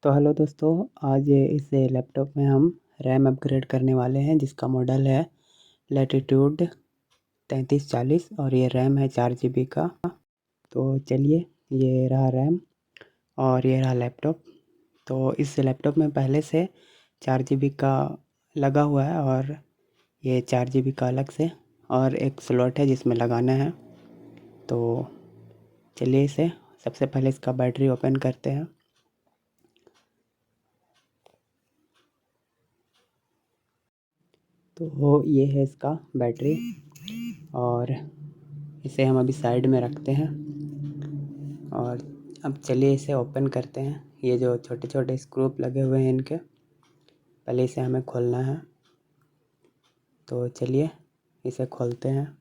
तो हेलो दोस्तों, आज इस लैपटॉप में हम रैम अपग्रेड करने वाले हैं जिसका मॉडल है लैटिट्यूड 3340 और ये रैम है 4 GB का। तो चलिए, ये रहा रैम और ये रहा लैपटॉप। तो इस लैपटॉप में पहले से 4 GB का लगा हुआ है और ये 4 GB का अलग से और एक स्लॉट है जिसमें लगाना है। तो चलिए, इसे सबसे पहले इसका बैटरी ओपन करते हैं। तो ये है इसका बैटरी और इसे हम अभी साइड में रखते हैं और अब चलिए इसे ओपन करते हैं। ये जो छोटे छोटे स्क्रू लगे हुए हैं इनके, पहले इसे हमें खोलना है। तो चलिए इसे खोलते हैं।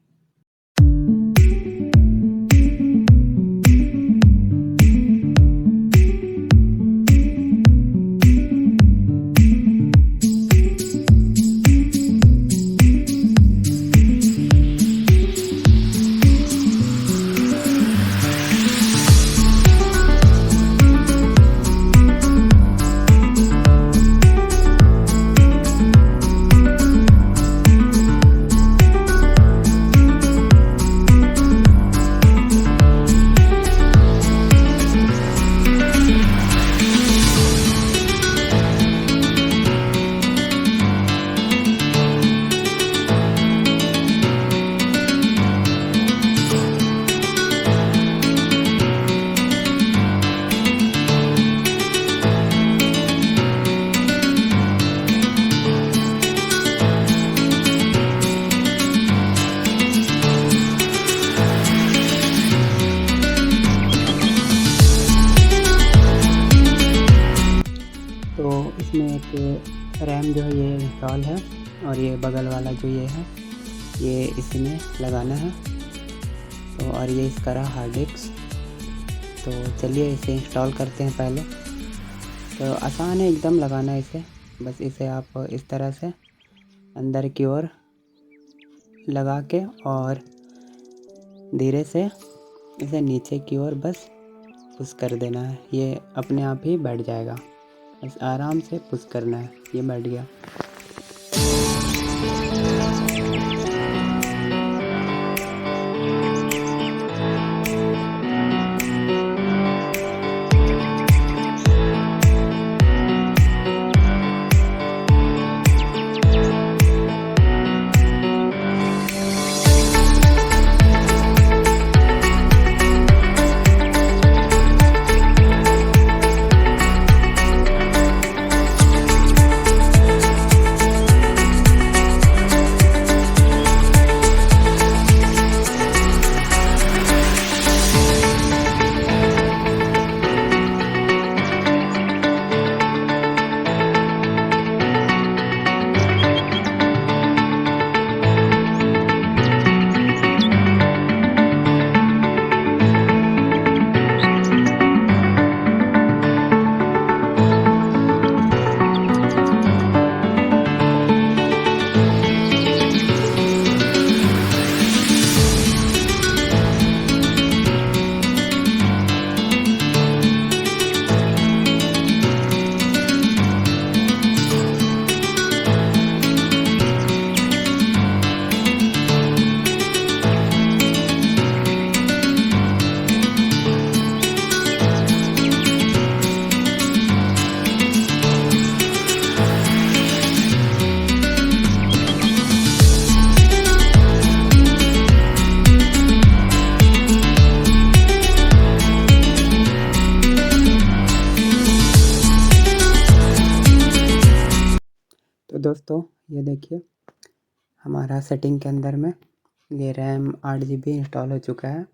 तो इसमें एक रैम जो है ये इंस्टॉल है और ये बगल वाला जो ये है ये इसी में लगाना है। तो और ये इसका रहा हार्ड डिस्क। तो चलिए इसे इंस्टॉल करते हैं पहले। तो आसान है एकदम लगाना इसे, बस इसे आप इस तरह से अंदर की ओर लगा के और धीरे से इसे नीचे की ओर बस पुश कर देना है। ये अपने आप ही बैठ जाएगा, बस आराम से पुश करना है, ये बैठ गया। तो दोस्तों ये देखिए, हमारा सेटिंग के अंदर में ये रैम 8 GB इंस्टॉल हो चुका है